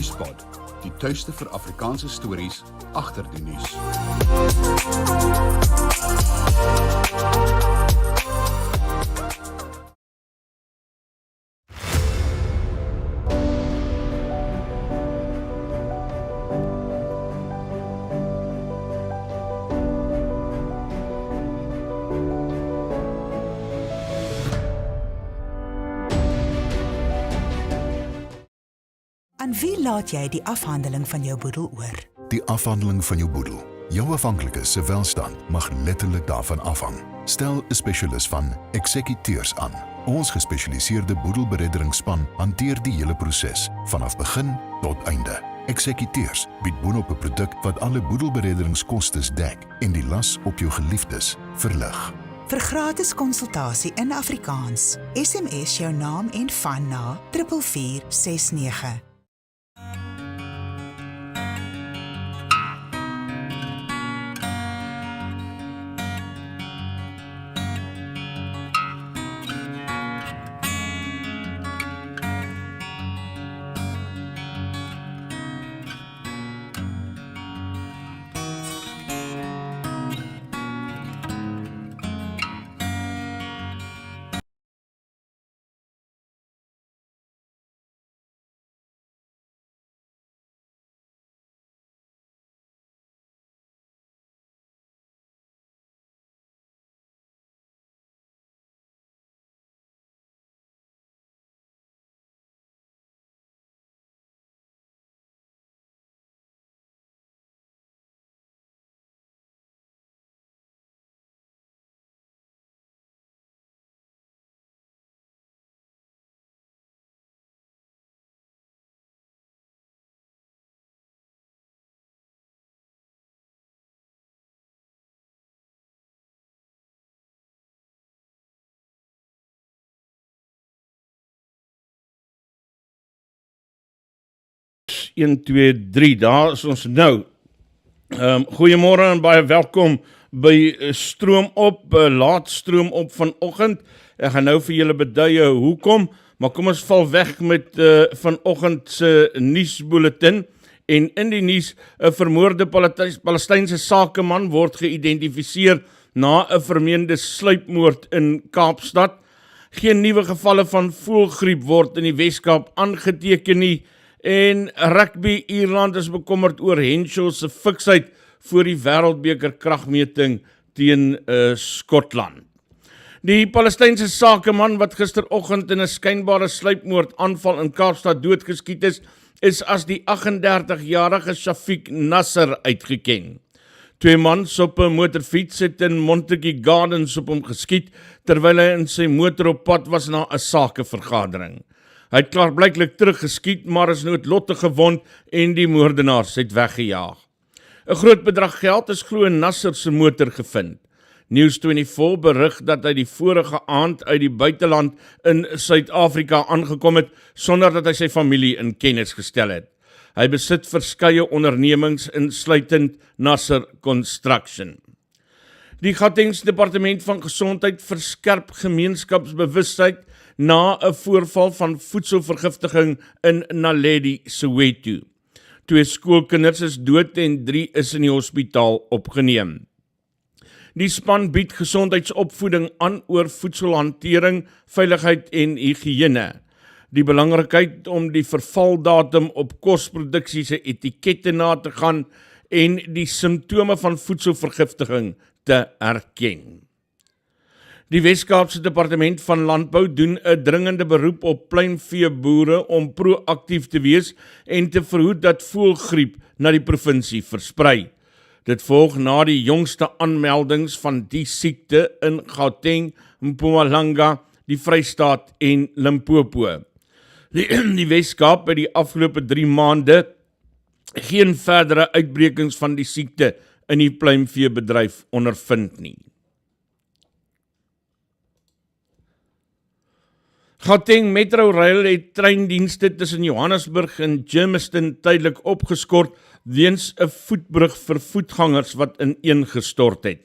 Nuuspod, die tuiste vir Afrikaanse stories agter die nuus. Aan wie laat jy die afhandeling van jou boedel oor? Die afhandeling van jou boedel. Jou afhanklikes se welstand mag letterlik daarvan afhang. Stel 'n spesialis van Eksekuteurs aan. Ons gespesialiseerde boedelberedderingsspan hanteer die hele proses, vanaf begin tot einde. Eksekuteurs bied boonop 'n produk wat alle boedelberedderingskostes dek en die las op jou geliefdes verlig. Vir gratis konsultasie in Afrikaans, SMS jou naam en van na 4469. Een, twee, drie, daar is ons nou. Goeiemôre en baie welkom by Stroom op, laat Stroom op vanoggend. Ek gaan nou vir julle beduie hoekom, maar kom ons val weg met vanoggend se nuusbulletin. En in die nuus, 'n vermoorde Palestynse sakeman word geïdentifiseer na 'n vermeende sluipmoord in Kaapstad. Geen nuwe gevalle van voëlgriep word in die Weskaap aangeteken nie. En rugby Ierland is bekommerd oor Henshaw se fiksheid voor die wêreldbeker kragmeting teen Skotland. Die Palestynse sakeman wat gisteroggend in 'n skynbare sluipmoord aanval in Kaapstad doodgeskiet is as die 38-jarige Shafiq Nasser uitgeken. Twee mans op 'n motorfiets het in Montague Gardens op hom geskiet terwyl hy in sy motor op pad was na 'n sakevergadering. Hy het klaarblyklik teruggeskiet, maar is noodlottig gewond en die moordenaars het weggejaag. 'n Groot bedrag geld is glo in Nasser se motor gevind. News24 berig dat hy die vorige aand uit die buiteland in Suid-Afrika aangekom het, sonder dat hy sy familie in kennis gestel het. Hy besit verskeie ondernemings insluitend Nasser Construction. Die Gauteng-departement van Gesondheid verskerp gemeenskapsbewustheid na 'n voorval van voedselvergiftiging in Naledi, Soweto. 2 skoolkinders is dood en 3 is in die hospitaal opgeneem. Die span bied gesondheidsopvoeding aan oor voedselhantering, veiligheid en higiëne. Die belangrikheid om die vervaldatum op kosproduksie se etikette na te gaan en die simptome van voedselvergiftiging te erken. Die Weskaapse Departement van Landbou doen 'n dringende beroep op pluimveeboere om proaktief te wees en te verhoed dat voëlgriep na die provinsie versprei. Dit volg na die jongste aanmeldings van die siekte in Gauteng, Mpumalanga, die Vrystaat en Limpopo. Die Weskaap het die afgelope 3 maande geen verdere uitbrekings van die siekte in die pluimveebedryf ondervind nie. Gauteng Metro Rail het treindienste tussen Johannesburg en Germiston tydelik opgeskort weens 'n voetbrug vir voetgangers wat ineengestort het.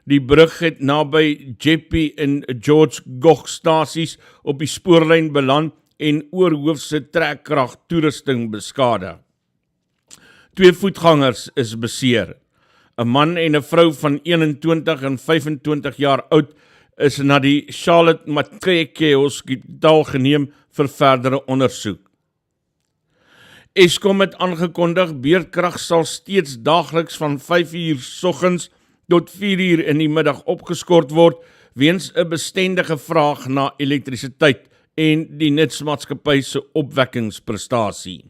Die brug het naby Jeppe en George Gog stasies op die spoorlyn beland en oorhoofse trekkrag toerusting beskadig. 2 voetgangers is beseer. 'n Man en 'n vrou van 21 en 25 jaar oud is na die Charlotte Matreke Hospitaal geneem vir verdere ondersoek. Eskom het aangekondig, beurtkrag sal steeds daagliks van 5 uur soggens tot 4 uur in die middag opgeskort word, weens 'n bestendige vraag na elektrisiteit en die nutsmaatskappy se opwekkingsprestasie.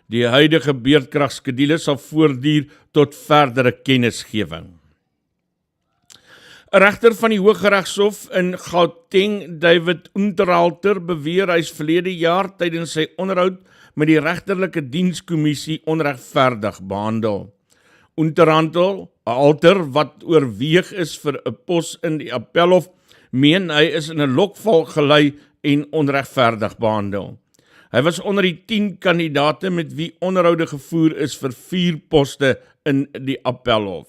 Die huidige beurtkragskedule sal voortduur tot verdere kennisgewing. 'n Regter van die Hooggeregshof in Gauteng, David Unterhalter, beweer hy is verlede jaar tydens sy onderhoud met die regterlike dienskommissie onregverdig behandel. Unterhalter, wat oorweeg is vir 'n pos in die appelhof, meen hy is in 'n lokval gelei en onregverdig behandel. Hy was onder die 10 kandidate met wie onderhoude gevoer is vir 4 poste in die appelhof.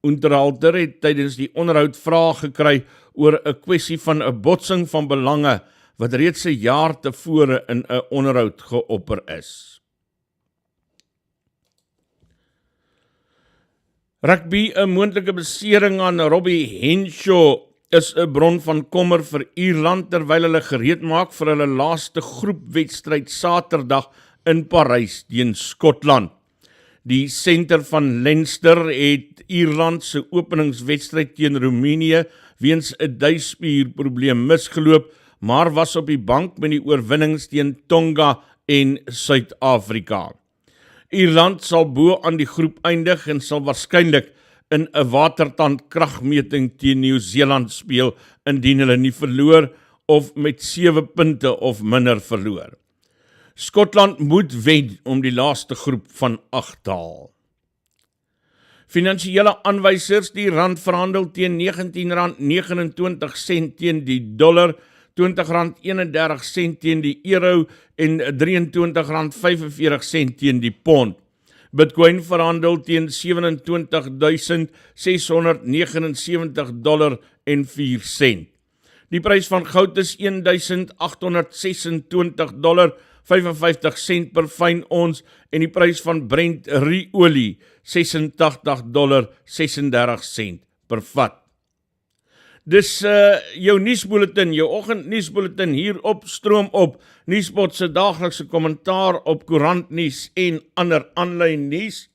Unterhalter het tydens die onderhoud vrae gekry oor 'n kwessie van 'n botsing van belange wat reeds 'n jaar tevore in 'n onderhoud geopper is. Rugby, 'n moontlike besering aan Robbie Henshaw, is 'n bron van kommer vir Ierland terwyl hulle gereed maak vir hulle laaste groepwedstryd Saterdag in Parys teen Skotland. Die senter van Leinster het Ierland se openingswedstryd teen Roemenië weens 'n duisspierprobleem misgeloop, maar was op die bank met die oorwinnings teen Tonga en Suid-Afrika. Ierland sal bo aan die groep eindig en sal waarskynlik in 'n watertand kragmeting teen Nieu-Seeland speel indien hulle nie verloor of met 7 punte of minder verloor. Skotland moet wen om die laaste groep van 8 te haal. Finansiële aanwysers, die rand verhandel teen R19.29 teen die dollar, R20.31 teen die euro en R23.45 teen die pond. Bitcoin verhandel teen $27.679.04. Die prys van goud is $1.826.55 per fyn ons en die prys van Brent ruolie $86.36 per vat. Dis jou nuusbulletin, jou oggendnuusbulletin hier op Stroom op, Nuuspod se daaglikse kommentaar op koerantnuus en ander aanlyn nuus.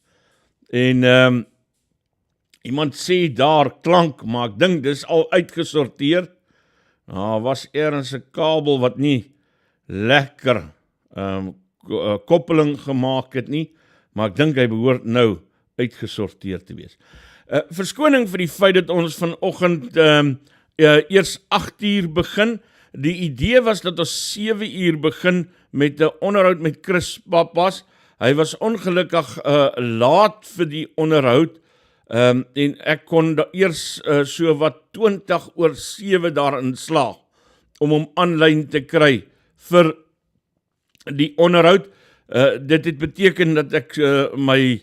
En iemand sê daar klank, maar ek dink dis al uitgesorteer. Was ergens 'n kabel wat nie lekker koppeling gemaak het nie, maar ek dink hy behoort nou uitgesorteer te wees. Verskoning vir die feit dat ons vanoggend eers 8 uur begin. Die idee was dat ons 7 uur begin met 'n onderhoud met Pappas. Hy was ongelukkig laat vir die onderhoud en ek kon eers so wat 7:20 daarin slaag om hom aanlyn te kry vir die onderhoud. Dit het beteken dat ek my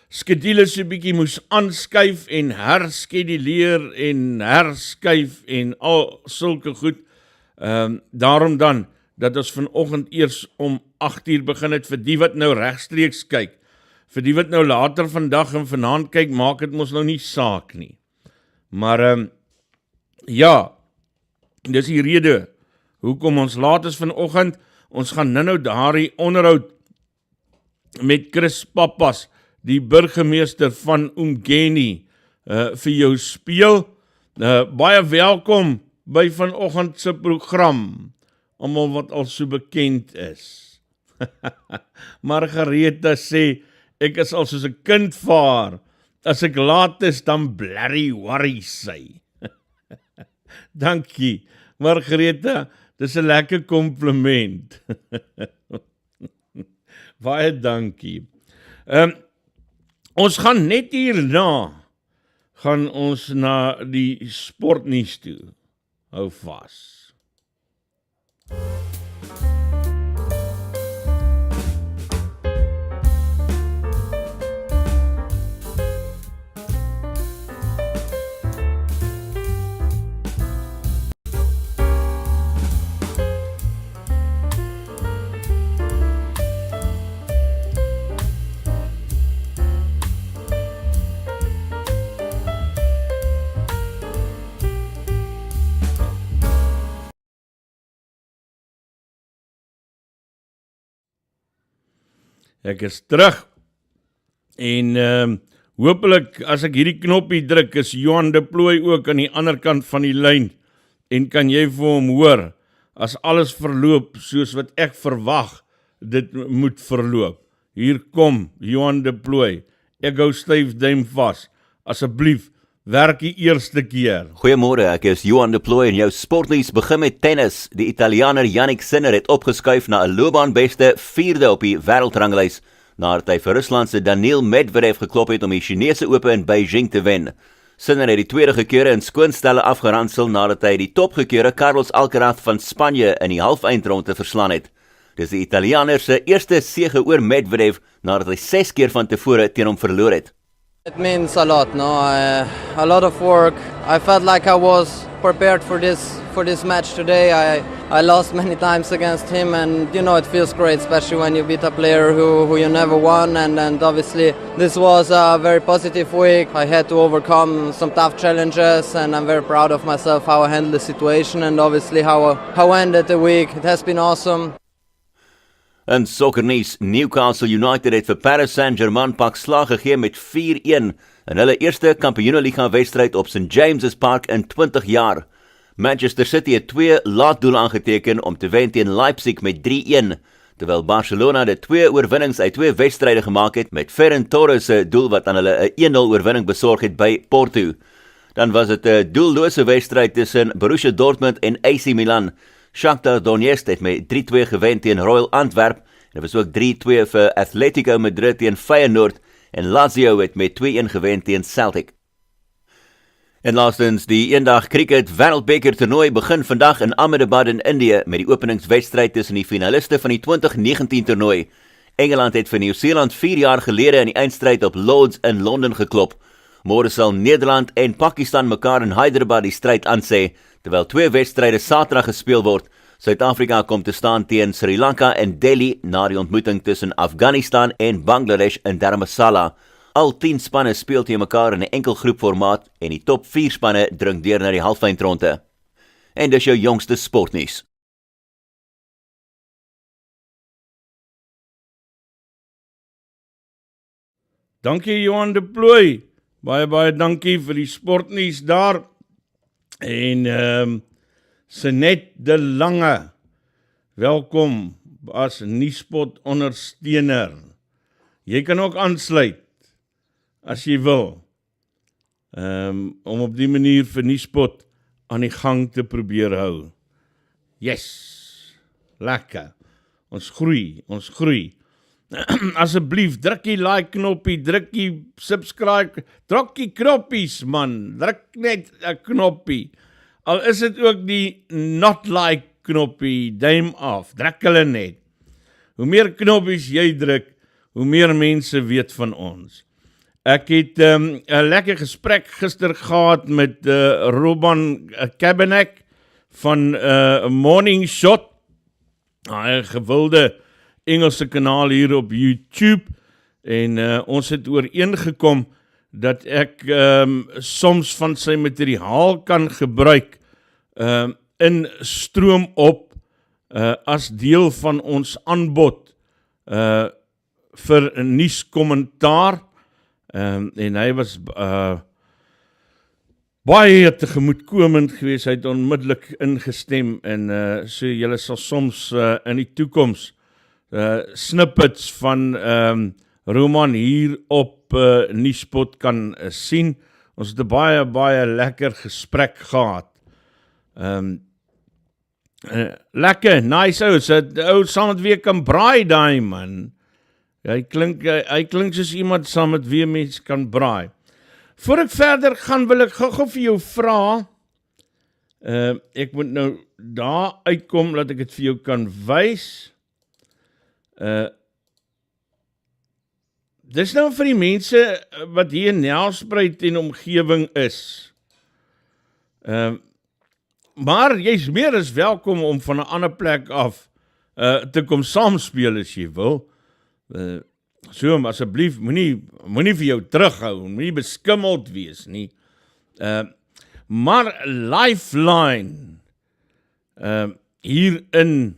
skedule so bietjie moes aanskuif en herskeduleer en herskuif en al sulke goed. Daarom dan, dat ons vanoggend eers om 8 uur begin het vir die wat nou regstreeks kyk. Vir die wat nou later vandag en vanaand kyk, maak dit mos nou nie saak nie. Maar ja, dis die rede hoekom ons laat is vanoggend. Ons gaan nou daardie onderhoud met Pappas, die burgemeester van Geen, vir jou speel. Baie welkom by vanoggend se program, almal wat al so bekend is. Margaretha sê, ek is al soos 'n kind vaar, as ek laat is, dan blerry worry sy. Dankie, Margaretha, dis 'n lekker kompliment. Baie dankie. Ons gaan net hierna, gaan ons na die sportnuus toe. Hou vas. Ek is terug. En hopelik as ek hierdie knoppie druk, is Johan de Plooy ook aan die ander kant van die lyn. En kan jy vir hom hoor, as alles verloop soos wat ek verwag, dit moet verloop. Hier kom Johan de Plooy. Ek hou styf duim vas. Asseblief, werk die eerste keer. Goeiemôre, ek is Johan de Plooy en jou sportnuus begin met tennis. Die Italianer Jannik Sinner het opgeskuif na 'n loopbaanbeste 4de op die wêreldranglys, nadat hy vir Rusland se Daniil Medvedev geklop het om die Chinese Ope in Beijing te wen. Sinner het die tweede gekeure in skoonstelle afgeransel nadat hy die topgekeure Carlos Alcaraz van Spanje in die halfeindronde verslaan het. Dis die Italianer se eerste sege oor Medvedev nadat hy 6 keer van tevore teen hom verloor het. It means a lot, no? A lot of work. I felt like I was prepared for this match today. I lost many times against him, and it feels great, especially when you beat a player who you never won. And obviously this was a very positive week. I had to overcome some tough challenges, and I'm very proud of myself how I handled the situation, and obviously how I ended the week. It has been awesome. In sokkernuus, Newcastle United het vir Paris Saint-Germain pak slag gegee met 4-1 in hulle eerste kampioenliga-wedstryd op St. James's Park in 20 jaar. Manchester City het 2 laatdoele aangeteken om te wen teen Leipzig met 3-1, terwyl Barcelona de 2 oorwinnings uit 2 wedstryde gemaak het met Ferran Torres se doel wat aan hulle 'n 1-0 oorwinning besorg het by Porto. Dan was dit 'n doellose wedstryd tussen Borussia Dortmund en AC Milan. Shakhtar Donetsk het met 3-2 gewen teen Royal Antwerp, en dit was ook 3-2 vir Atletico Madrid teen Feyenoord, en Lazio het met 2-1 gewen teen Celtic. En laastens, die eendag cricket wêreldbeker toernooi begin vandag in Ahmedabad in Indië met die openingswedstryd tussen die finaliste van die 2019 toernooi. Engeland het vir Nieu-Seeland 4 jaar gelede in die eindstryd op Lords in Londen geklop. Môre sal Nederland en Pakistan mekaar in Hyderabad die stryd aansê, terwyl 2 wedstryde Saterdag gespeel word. Suid-Afrika kom te staan teen Sri Lanka in Delhi na die ontmoeting tussen Afghanistan en Bangladesh in Dharamsala. Al 10 spanne speel teen mekaar in 'n enkel groepformaat en die top 4 spanne dring deur na die halfeindronde. En dis jou jongste sportnuus. Dankie Johan de Plooy. Baie dankie vir die sportnuus daar. En Senet de Lange, welkom as Nuuspod ondersteuner. Jy kan ook aansluit as jy wil, om op die manier vir Nuuspod aan die gang te probeer hou. Yes, lekker, ons groei. Asseblief, druk die like knoppie, druk die subscribe, druk die knoppies man, druk net 'n knoppie. Al is dit ook die not like knoppie, duim af, druk hulle net. Hoe meer knoppies jy druk, hoe meer mense weet van ons. Ek het 'n lekker gesprek gister gehad met Robin Kabinek van Morning Shot, 'n gewilde Engelse kanaal hier op YouTube, en ons het ooreengekom dat ek soms van sy materiaal kan gebruik in stroom op as deel van ons aanbod vir 'n nuuskommentaar, en hy was baie tegemoetkomend geweest. Hy het onmiddellik ingestem, en so julle sal soms in die toekoms snippets van Roman hier op Nuuspod kan sien. Ons het 'n baie lekker gesprek gehad. Lekker, nice ou saam met wie kan braai daai man. Hy klink soos iemand saam met wie mens kan braai. Voor ek verder gaan, wil ek gou vir jou vra. Ek moet nou daar uitkom dat ek dit vir jou kan wys. Dis nou vir die mense wat hier in Nelspruit en omgewing is. Maar jy's meer as welkom om van 'n ander plek af te kom saamspeel as jy wil. So, asseblief, moenie vir jou terughou, moenie beskimmeld wees nie. Maar Lifeline hier in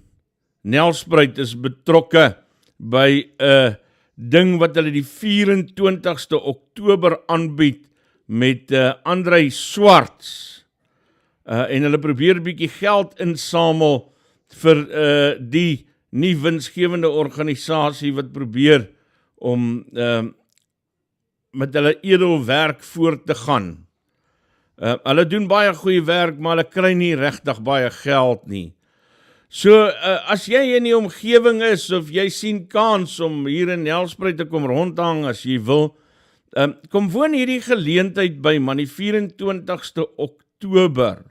Nelspruit is betrokke by 'n ding wat hulle die 24ste Oktober aanbied met Andrei Swarts. En hulle probeer 'n bietjie geld insamel vir die nie winsgewende organisasie wat probeer om met hulle edelwerk voort te gaan. Hulle doen baie goeie werk, maar hulle kry nie regtig baie geld nie. So, as jy in die omgewing is, of jy sien kans om hier in Nelspruit te kom rondhang as jy wil, kom woon hierdie geleentheid by, man, die 24ste Oktober.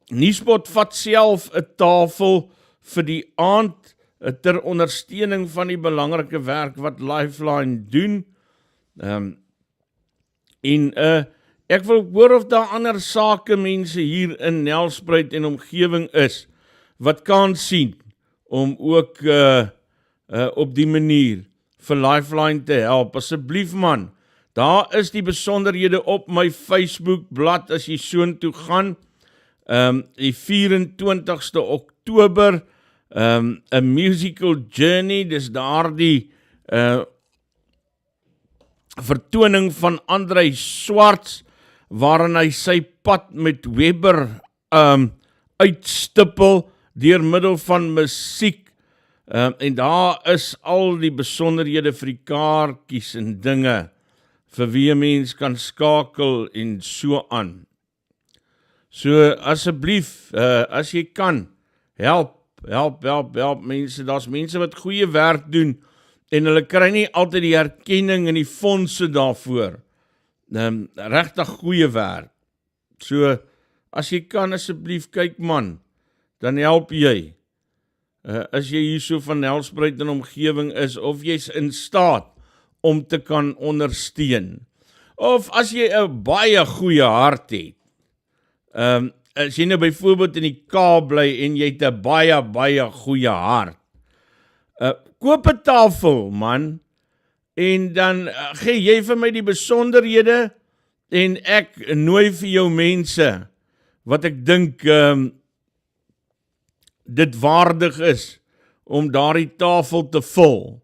Nuuspod vat self 'n tafel vir die aand, ter ondersteuning van die belangrike werk wat Lifeline doen. Ek wil hoor of daar ander sake mense hier in Nelspruit en omgewing is, wat kan sien, om ook op die manier vir Lifeline te help. Asseblief man, daar is die besonderhede op my Facebook blad as jy soontoe gaan. Die 24ste Oktober, 'n musical journey, dis daar die vertoning van Andrei Swarts, waarin hy sy pad met Weber uitstippel deur middel van musiek. En daar is al die besonderhede vir die kaartjies en dinge vir wie 'n mens kan skakel en so aan. So asseblief, as jy kan, help mense. Daar's mense wat goeie werk doen en hulle kry nie altyd die erkenning en die fondse daarvoor. Regtig goeie werk. So as jy kan, asseblief kyk man, dan help jy. As jy hier so van Nelspruit en omgewing is, of jy's in staat om te kan ondersteun. Of as jy 'n baie goeie hart het, as jy nou byvoorbeeld in die Kaap bly en jy het 'n baie goeie hart, koop 'n tafel man, en dan gee jy vir my die besonderhede, en ek nooi vir jou mense, wat ek dink dit waardig is, om daardie tafel te vul,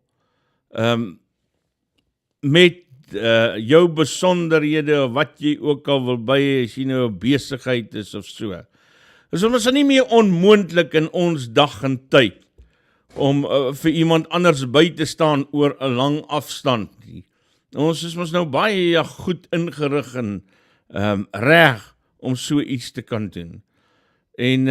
met jou besonderhede, wat jy ook al wil by, as jy nou 'n besigheid is of so. Dus ons is nie meer onmoontlik in ons dag en tyd, om vir iemand anders by te staan oor 'n lang afstand. Ons is mos nou baie goed ingerig en reg om so iets te kan doen. En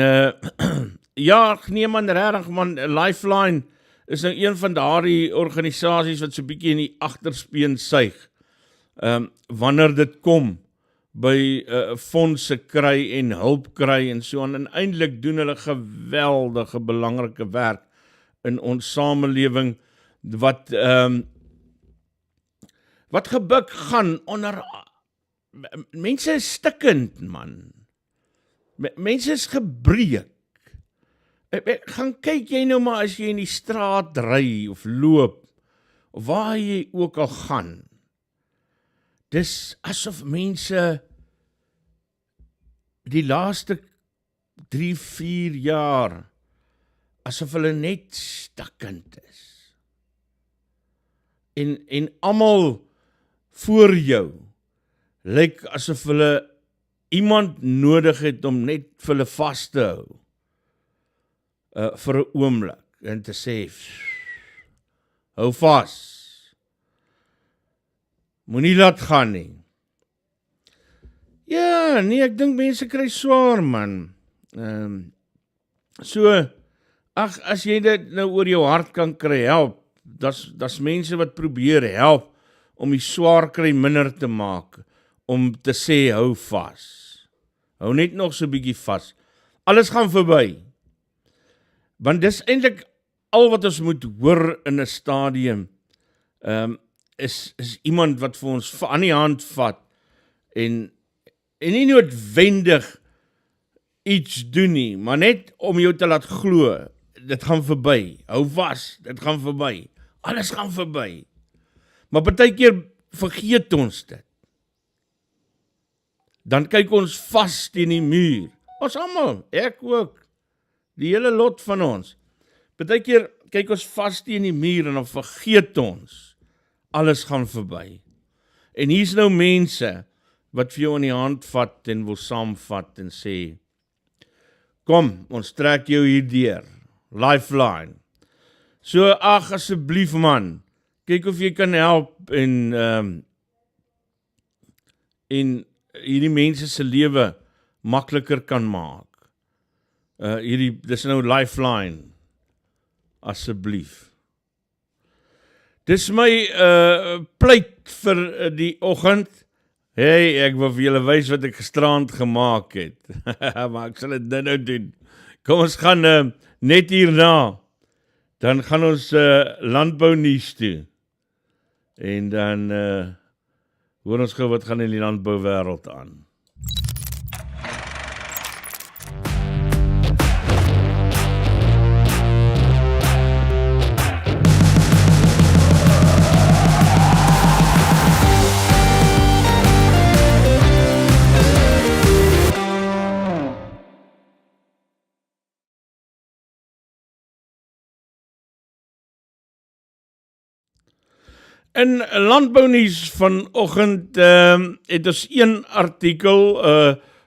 ja, nee man, regtig man, Lifeline is nou een van daardie organisasies wat so bietjie in die agterspeen suig, wanneer dit kom by fondse kry en hulp kry en so aan, en eintlik doen hulle geweldige belangrike werk in ons samelewing, wat gebuk gaan onder, mense is stikkend man, mense is gebreek. Gaan kyk jy nou maar as jy in die straat ry of loop, of waar jy ook al gaan, dis asof mense die laaste 3-4 jaar, asof hulle net stikkend is. En almal voor jou, lyk asof hulle iemand nodig het om net vir hulle vas te hou, vir 'n oomblik, en te sê, hou vas, moenie laat gaan nie. Ja, nee, ek dink mense kry swaar man. So, as jy dit nou oor jou hart kan kry, help, das mense wat probeer help, om die swaar kry minder te maak, om te sê, hou vas. Hou net nog so bietjie vas. Alles gaan verby. Want dis eintlik al wat ons moet hoor in 'n stadium, is iemand wat vir ons aan die hand vat, en nie noodwendig iets doen nie, maar net om jou te laat glo, dit gaan verby. Hou vas, dit gaan verby. Alles gaan verby. Maar partykeer vergeet ons dit. Dan kyk ons vas teen die muur. Ons almal, ek ook. Die hele lot van ons. Partykeer kyk ons vas teen die muur en dan vergeet ons, alles gaan verby. En hier's nou mense wat vir jou in die hand vat en wil saamvat en sê, kom, ons trek jou hier deur, lifeline. So, ag asseblief man, kyk of jy kan help en hierdie mense se lewe makliker kan maak. Dis nou lifeline, asseblief. Dis my pleit vir die oggend. Hey, ek wil vir julle wys wat ek gisterand gemaak het. Maar ek sal dit nou doen. Kom ons gaan net hierna. Dan gaan ons landbou nuus toe. En dan hoor ons gou wat gaan in die landbou wêreld aan. In landbounuus vanoggend het ons een artikel,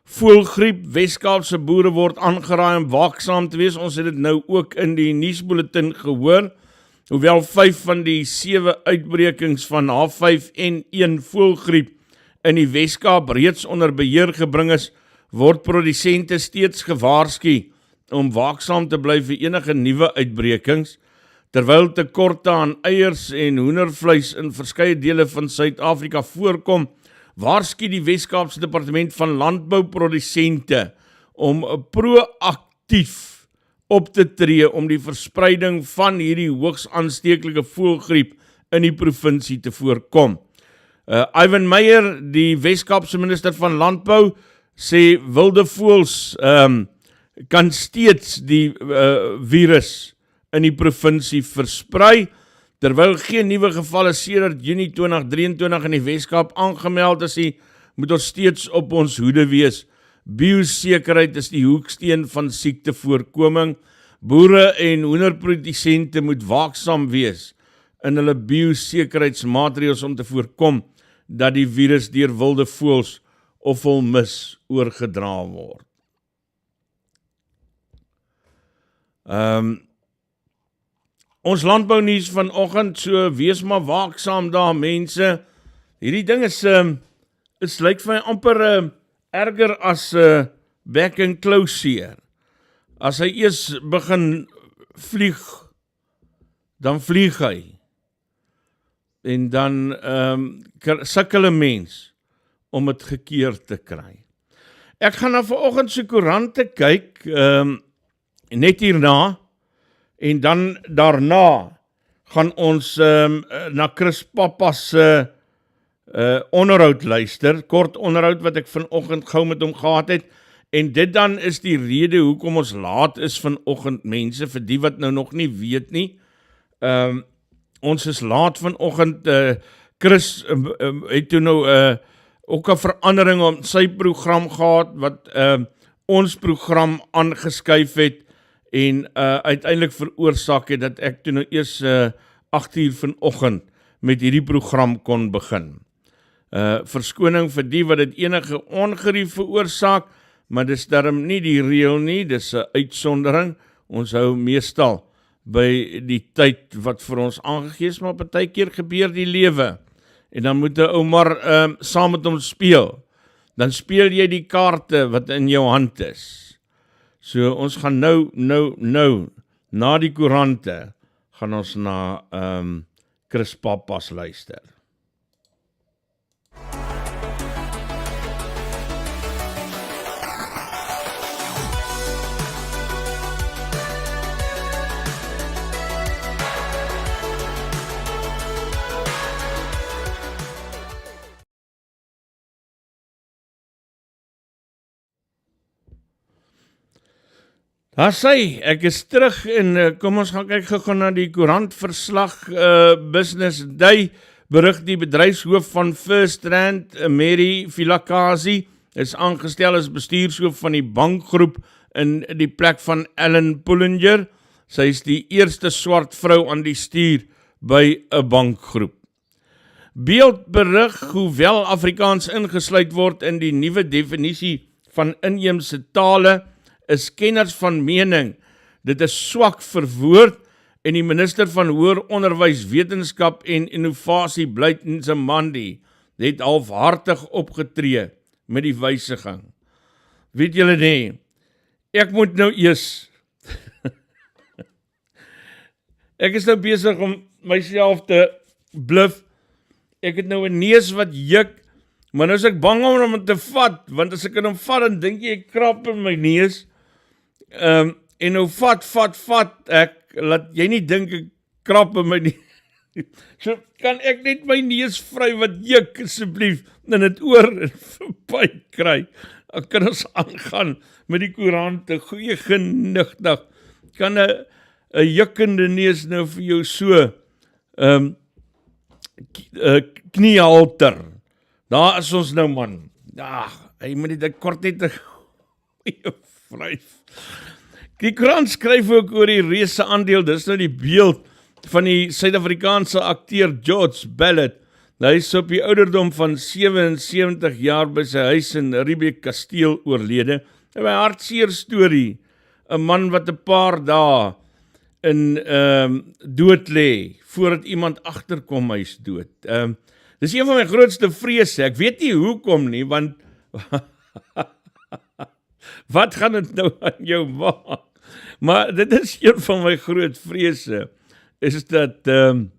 voëlgriep, Weskaapse boere word aangeraai om waaksaam te wees. Ons het dit nou ook in die nuusbulletin gehoor. Hoewel 5 van die 7 uitbrekings van H5N1 voëlgriep in die Weskaap reeds onder beheer gebring is, word produsente steeds gewaarsku om waaksaam te bly vir enige nuwe uitbrekings. Terwyl tekorte aan eiers en hoendervleis in verskeie dele van Suid-Afrika voorkom, waarsku die Weskaapse Departement van Landbouprodusente om proaktief op te tree om die verspreiding van hierdie hoogs aansteeklike voëlgriep in die provinsie te voorkom. Ivan Meyer, die Weskaapse minister van Landbou, sê wilde voëls kan steeds die virus in die provinsie versprei, terwyl geen nuwe gevalle sedert Junie 2023 in die Weskaap aangemeld is, moet ons steeds op ons hoede wees. Biosekerheid is die hoeksteen van siektevoorkoming. Boere en hoenderprodusente moet waaksaam wees in hulle biosekerheidsmaatreëls om te voorkom dat die virus deur wilde voëls of volmis oorgedra word. Ons landbounuus vanoggend, so wees maar waaksaam daar mense. Hierdie ding is lyk vir my amper erger as back and close. As hy eers begin vlieg, dan vlieg hy. En dan sukkel 'n mens om dit gekeer te kry. Ek gaan na vanoggend se koerante kyk, net hierna, en dan daarna gaan ons na Pappas onderhoud luister, kort onderhoud wat ek vanoggend gou met hom gehad het, en dit dan is die rede hoekom ons laat is vanoggend mense, vir die wat nou nog nie weet nie. Ons is laat vanoggend, Chris het toe nou ook 'n verandering op sy program gehad, wat ons program aangeskuif het, en uiteindelik veroorsaak het dat ek toe nou eers 8:00 vanoggend met hierdie program kon begin. Verskoning vir die wat dit enige ongerief veroorsaak, maar dis darm nie die reël nie, dis 'n uitsondering. Ons hou meestal by die tyd wat vir ons aangegee is, maar partykeer gebeur die lewe, en dan moet 'n ou maar saam met hom speel. Dan speel jy die kaarte wat in jou hand is. So ons gaan nou, na die koerante, gaan ons na Pappas luister. Daar sê, ek is terug en kom ons gaan kyk gou na die koerantverslag. Business Day berig die bedryfshoof van First Rand, Mary Vilakazi, is aangestel as bestuurshoof van die bankgroep in die plek van Alan Pullinger. Sy is die eerste swart vrou aan die stuur by 'n bankgroep. Beeld berig, hoewel Afrikaans ingesluit word in die nuwe definisie van inheemse tale, is kenners van mening, dit is swak verwoord en die minister van Hoër Onderwys, Wetenskap en Innovasie, Blyd Nzimande, het halfhartig opgetree met die wysiging. Weet julle nie, ek moet nou eers, ek is nou besig om myself te bluf, ek het nou 'n neus wat juk, maar nou is ek bang om hom te vat, want as ek hom vat, dan dink jy ek krap in my neus, en nou vat ek, laat jy nie dink ek krap in my neus, so kan ek net my neus vry wat juk, asseblief, en het oor en verby kry, dan kan ons aangaan met die koerante, goeie genigtig, kan 'n jukkende neus nou vir jou so, kniehalter, daar is ons nou man, hy moet dit kort net 'n goeie vryf. Die koerant skryf ook oor die reuse aandeel, dis nou die beeld van die Suid-Afrikaanse akteur George Ballard. Hy is op die ouderdom van 77 jaar by sy huis in Riebeek Kasteel oorlede. En my hartseer storie, 'n man wat 'n paar dae in dood lê, voordat iemand agterkom hy is dood. Dis een van my grootste vrese, ek weet nie hoekom nie, want wat gaan dit nou aan jou maak? Maar dit is een van my groot vrese, is dat 'n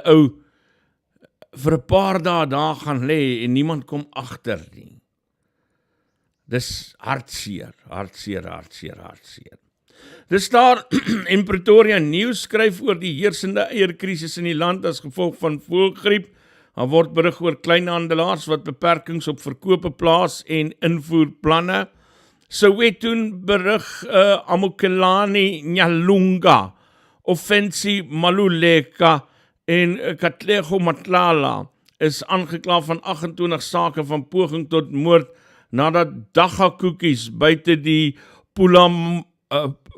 ou vir 'n paar dae daar gaan lê en niemand kom agter nie. Dis hartseer. Dis daar in Pretoria News skryf oor die heersende eierkrisis in die land as gevolg van voëlgriep. Daar word berig oor kleinhandelaars wat beperkings op verkope plaas en invoerplanne. Soweto berig Amokelani Nyalunga, Offensie Maluleka en Katlego Matlala is aangekla van 28 sake van poging tot moord nadat dagga-koekies buite die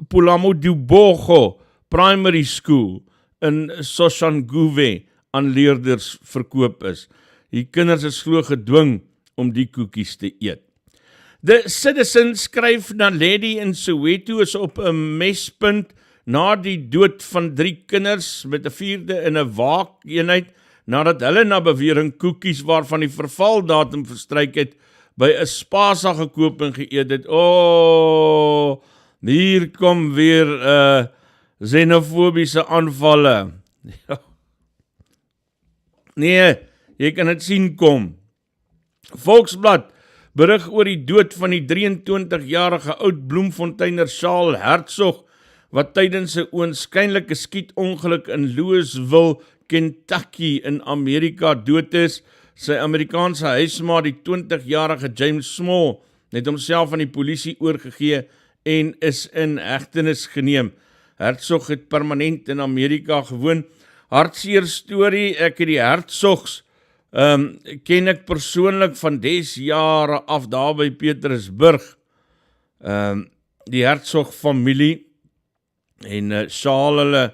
Pulamodubogo Primary School in Soshanguve aan leerders verkoop is. Die kinders is glo gedwing om die koekies te eet. The Citizen skryf Naledi in Soweto is op 'n mespunt na die dood van 3 kinders met 'n 4de in 'n waakeenheid nadat hulle na bewering koekies waarvan die vervaldatum verstryk het by 'n Spaza gekoop en geëet het. Hier kom weer xenofobiese aanvalle. Nee, jy kan dit sien kom. Volksblad berig oor die dood van die 23-jarige oud Bloemfonteiner Charles Hertzog, wat tydens 'n oënskynlike skietongeluk in Louisville, Kentucky in Amerika dood is. Sy Amerikaanse huismaat, die 20-jarige James Small, het homself aan die polisie oorgegee en is in hegtenis geneem. Hertzog het permanent in Amerika gewoon. Hartseer storie, ek het die Hertzogs ken ek persoonlik van des jare af daar by Petersburg. Die Hertzog familie en Charles hulle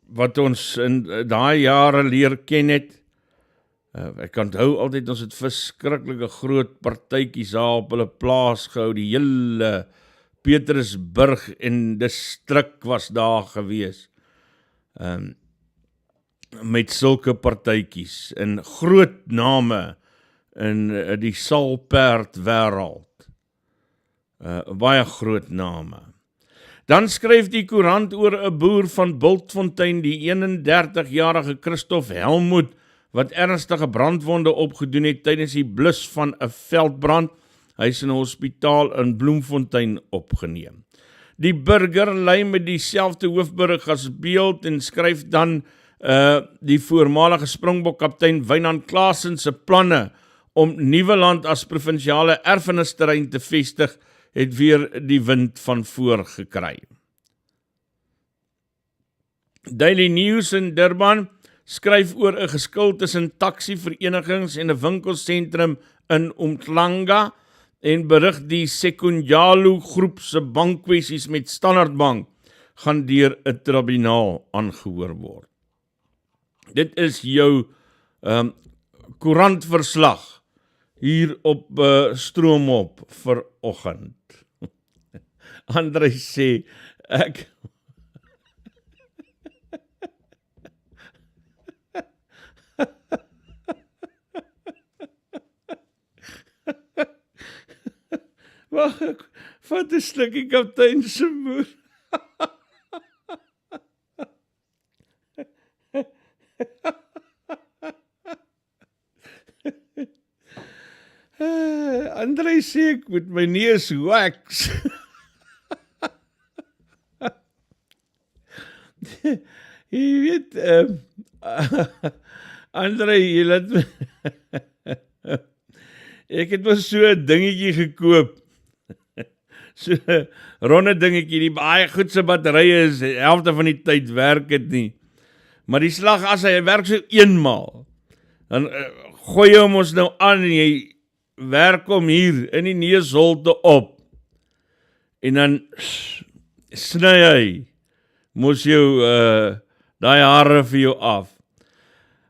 wat ons in daai jare leer ken het. Ek onthou altyd ons het verskriklike groot partytjies daar op hulle plaas gehou, die hele Petersburg en distrik was daar gewees. Met sulke partytjies en groot name in die salperd wêreld. Baie groot name. Dan skryf die koerant oor 'n boer van Bultfontein, die 31-jarige Christoph Helmut, wat ernstige brandwonde opgedoen het tydens die blus van 'n veldbrand. Hy is in 'n hospitaal in Bloemfontein opgeneem. Die burger lei met dieselfde hoofberig as beeld en skryf dan die voormalige Springbok kaptein Wynand Klaasen se planne om Nieuweland as provinsiale erfenisterrein te vestig, het weer die wind van voor gekry. Daily News in Durban skryf oor 'n geskil tussen taksiverenigings en 'n winkelsentrum in Umhlanga. en berig die Sekondjalo groep se bankkwessies met Standard Bank gaan deur 'n tribunaal aangehoor word. Dit is jou koerantverslag hier op Stroom op vir oggend. André sê, ek wag, ek vat 'n slukkie kaptein se moer. André sê ek moet my neus wax. Jy weet, André, jy laat my ek het mos so 'n dingetjie gekoop. So 'n ronde dingetjie, die baie goed se batterye is, die helfte van die tyd werk dit nie. Maar die slag as hy werk so eenmaal, dan gooi jy hom ons nou aan en jy werk hom hier in die neusholte op. En dan sny hy mos jou daai hare vir jou af.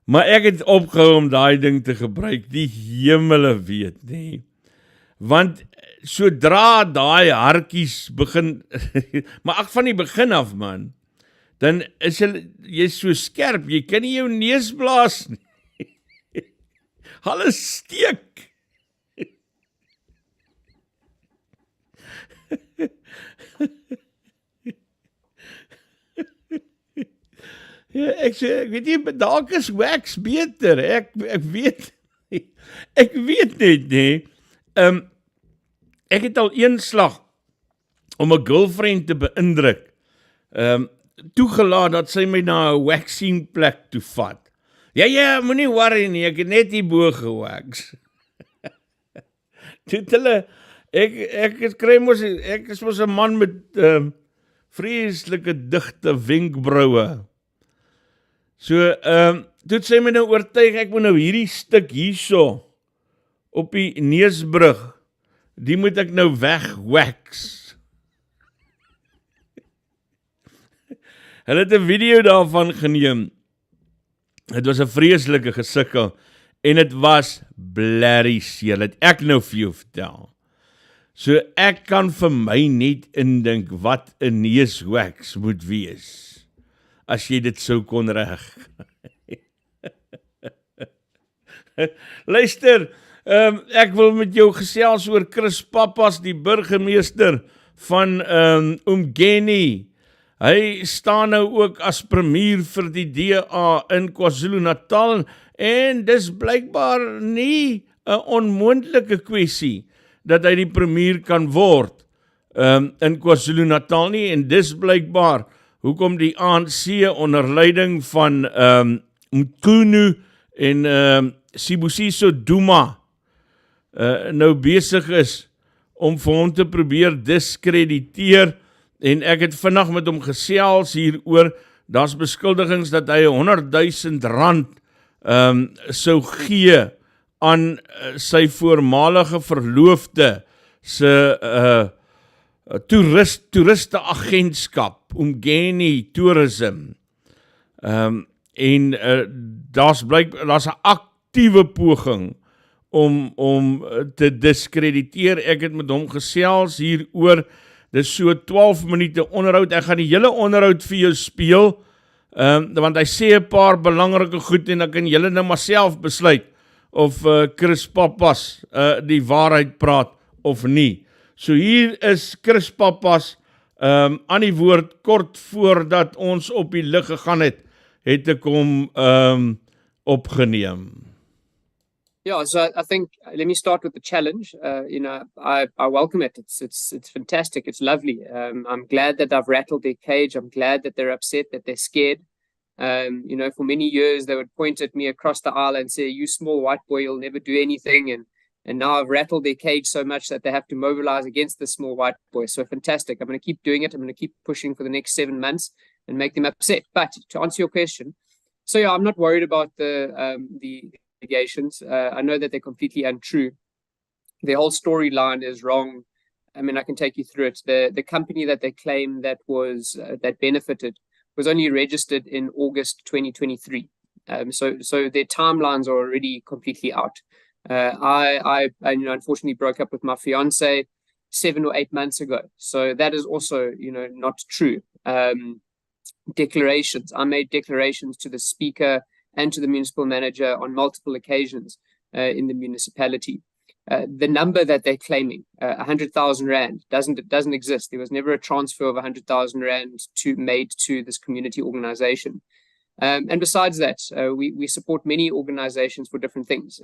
Maar ek het opgehou om daai ding te gebruik, die hemele weet nie. Want sodra daai hartjies begin, maar ek van die begin af man, dan is jy so skerp, jy kan nie jou neus blaas nie. Hulle steek. Ja, ek weet nie, dalk is wax beter, ek weet net nie. Ek het al een slag om 'n girlfriend te beïndruk, toegelaat dat sy my na 'n waxing plek toe vat. Ja, moenie worry nie, ek het net hierbo gewax. Dit hulle, ek is mos 'n man met vreeslike digte wenkbroue. So, toe sê my nou oortuig, ek moet nou hierdie stuk hierso op die neusbrug, die moet ek nou wegwax. Hulle het 'n video daarvan geneem. Dit was 'n vreeslike gesukkel en dit was blerrie seer, het ek nou vir jou vertel. So ek kan vir my net indink wat 'n neuswax moet wees, as jy dit sou kon reg. Luister, ek wil met jou gesels oor Pappas, die burgemeester van Geen. Hy staan nou ook as premier vir die DA in KwaZulu-Natal en dis blykbaar nie 'n onmoontlike kwessie dat hy die premier kan word in KwaZulu-Natal nie, en dis blykbaar hoekom die ANC onder leiding van Mkhunu en Sibusiso Duma nou besig is om vir hom te probeer diskrediteer, en ek het vinnig met hom gesels hieroor. Daar's beskuldigings dat hy R100,000 sou gee aan sy voormalige verloofde se toeristeagentskap, Geen Tourism. En daar's 'n aktiewe poging om te diskrediteer. Ek het met hom gesels hieroor. Dis so 12 minute onderhoud. Ek gaan die hele onderhoud vir jou speel, want hy sê 'n paar belangrike goed en dan kan julle nou maar self besluit of Pappas die waarheid praat of nie. So hier is Pappas aan die woord kort voordat ons op die lig gegaan het ek hom opgeneem. Yeah, so I think let me start with the challenge. I welcome it. It's fantastic. It's lovely. I'm glad that I've rattled their cage. I'm glad that they're upset, that they're scared. For many years they would point at me across the aisle and say, "You small white boy, you'll never do anything." And now I've rattled their cage so much that they have to mobilize against the small white boy. So fantastic. I'm going to keep doing it. I'm going to keep pushing for the next 7 months and make them upset. But to answer your question, so yeah, I'm not worried about the allegations. I know that they're completely untrue. the whole storyline is wrong. I mean, I can take you through it. The company that they claim that was that benefited was only registered in August 2023. So their timelines are already completely out. I unfortunately broke up with my fiance 7 or 8 months ago. So that is also, not true. Declarations. I made declarations to the speaker and to the municipal manager on multiple occasions in the municipality. The number that they're claiming, 100,000 rand, doesn't exist. There was never a transfer of 100,000 rand made to this community organization. And besides that, we support many organizations for different things.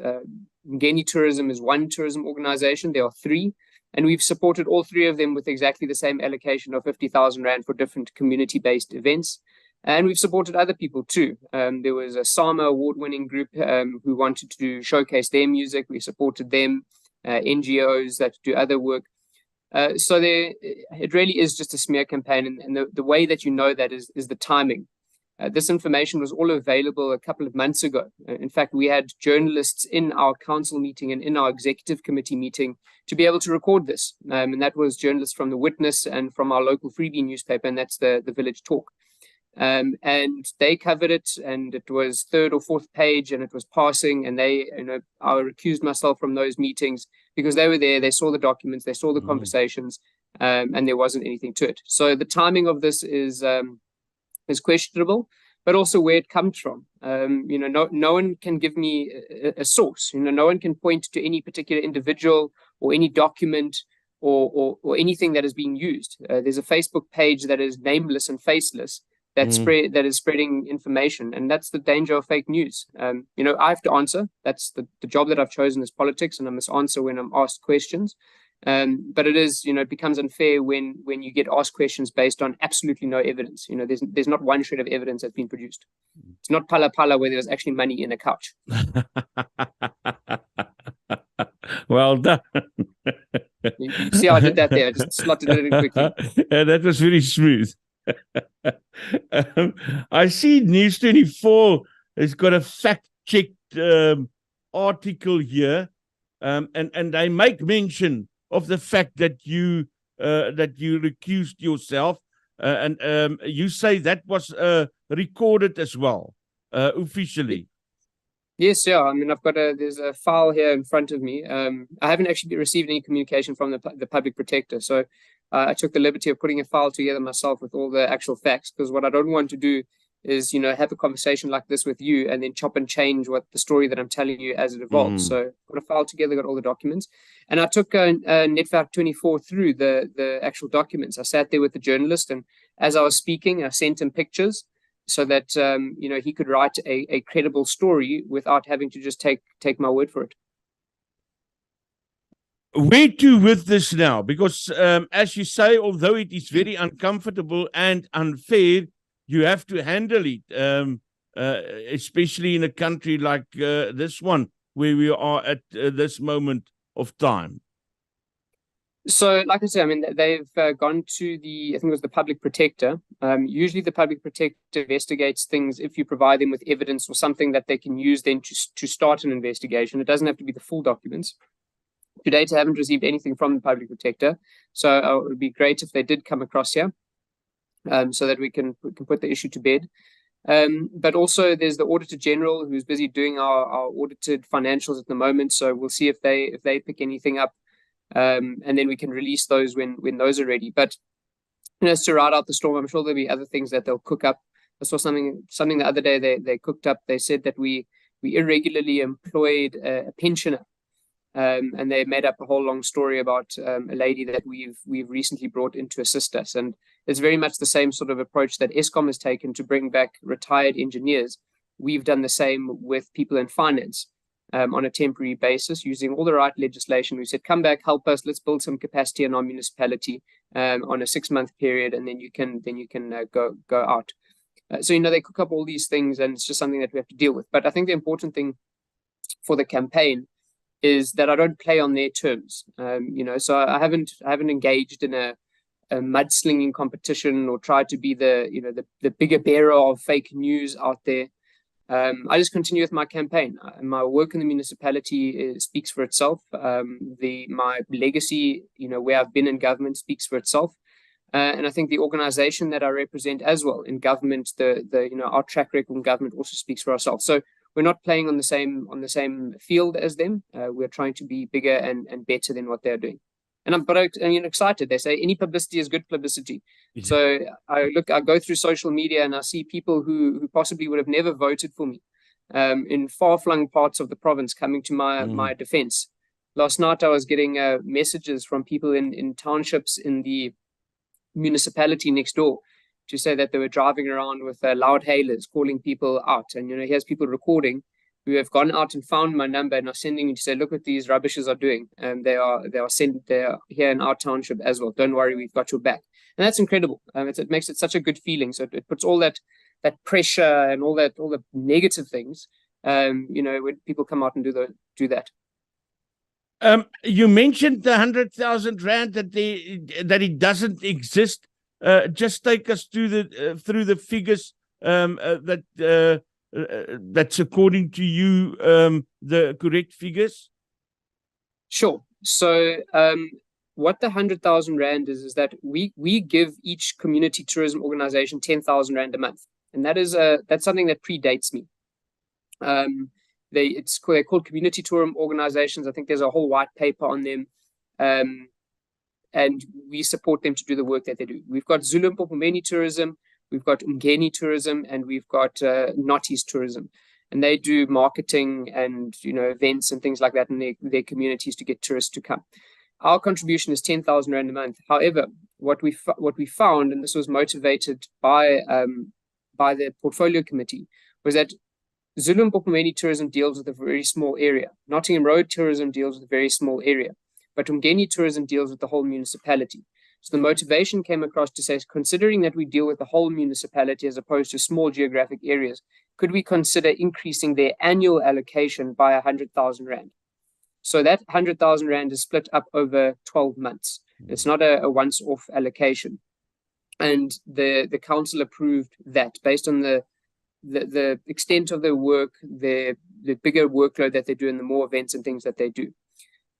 Geen Tourism is one tourism organization. There are 3, and we've supported all 3 of them with exactly the same allocation of 50,000 rand for different community-based events. And we've supported other people too. There was a SAMA award-winning group who wanted to showcase their music. We supported them, NGOs that do other work. So it really is just a smear campaign. And the way that you know that is the timing. This information was all available a couple of months ago. In fact, we had journalists in our council meeting and in our executive committee meeting to be able to record this. And that was journalists from The Witness and from our local freebie newspaper, and that's the Village Talk. And they covered it, and it was 3rd or 4th page, and it was passing. And I recused myself from those meetings because they were there, they saw the documents, they saw the conversations, and there wasn't anything to it. So the timing of this is questionable, but also where it comes from. No one can give me a source. No one can point to any particular individual or any document or anything that is being used. There's a Facebook page that is nameless and faceless that is spreading information, and that's the danger of fake news. I have to answer. That's the job that I've chosen is politics, and I must answer when I'm asked questions. But it is, it becomes unfair when you get asked questions based on absolutely no evidence. There's not one shred of evidence that's been produced. It's not pala where there's actually money in a couch. Well done. You see how I did that there? I just slotted it in quickly. That was very smooth. I see News 24 has got a fact-checked article here, and they make mention of the fact that you recused yourself, and you say that was recorded as well, officially. Yes, yeah. I mean, there's a file here in front of me. I haven't actually received any communication from the public protector, so I took the liberty of putting a file together myself with all the actual facts, because what I don't want to do is, have a conversation like this with you and then chop and change what the story that I'm telling you as it evolves. So put a file together, got all the documents, and I took Netwerk 24 through the actual documents. I sat there with the journalist, and as I was speaking, I sent him pictures so that he could write a credible story without having to just take my word for it. Where to with this now? Because as you say, although it is very uncomfortable and unfair, you have to handle it, especially in a country like this one, where we are at this moment of time. So, like I said, I mean, they've gone to I think it was the public protector. Usually the public protector investigates things if you provide them with evidence or something that they can use then to start an investigation. It doesn't have to be the full documents. To date, I haven't received anything from the public protector. So it would be great if they did come across here, so that we can put the issue to bed. But also there's the Auditor General who's busy doing our audited financials at the moment. So we'll see if they pick anything up. And then we can release those when those are ready. But to ride out the storm, I'm sure there'll be other things that they'll cook up. I saw something the other day they cooked up. They said that we irregularly employed a pensioner, and they made up a whole long story about a lady that we've recently brought in to assist us. And it's very much the same sort of approach that Eskom has taken to bring back retired engineers. We've done the same with people in finance. On a temporary basis, using all the right legislation. We said, come back, help us, let's build some capacity in our municipality on a 6-month period, and then you can go out. So they cook up all these things, and it's just something that we have to deal with. But I think the important thing for the campaign is that I don't play on their terms. So I haven't engaged in a mudslinging competition or tried to be the bigger bearer of fake news out there. I just continue with my campaign. My work in the municipality speaks for itself. My legacy, where I've been in government, speaks for itself. And I think the organization that I represent as well in government, our track record in government also speaks for ourselves. So we're not playing on the same field as them. We're trying to be bigger and better than what they're doing. And I'm excited. They say any publicity is good publicity. Yeah. So I go through social media and I see people who possibly would have never voted for me in far-flung parts of the province coming to my defense. Last night I was getting messages from people in townships in the municipality next door to say that they were driving around with loud hailers calling people out. And, here's people recording who have gone out and found my number and are sending me to say, look what these rubbishes are doing. And they are here in our township as well. Don't worry, we've got your back. And that's incredible. It makes it such a good feeling. So it puts all that pressure and all the negative things, when people come out and do that. You mentioned the 100,000 rand that it doesn't exist. Just take us through the figures that's according to you the correct figures. Sure. So what the 100,000 rand is that we give each community tourism organization 10,000 rand a month, and that's something that predates me. They're called community tourism organizations. I think there's a whole white paper on them. And we support them to do the work that they do. We've got Zulu and Popomeni tourism, we've got Ngeni tourism, and we've got Notties tourism. And they do marketing and events and things like that in their communities to get tourists to come. Our contribution is 10,000 rand a month. However, what we found, and this was motivated by the portfolio committee, was that Zulu and Popomeni tourism deals with a very small area. Nottingham Road tourism deals with a very small area. But Ngeni tourism deals with the whole municipality. So the motivation came across to say, considering that we deal with the whole municipality as opposed to small geographic areas, could we consider increasing their annual allocation by 100,000 rand? So that 100,000 rand is split up over 12 months. It's not a once-off allocation. And the council approved that based on the extent of their work, the bigger workload that they do, and the more events and things that they do.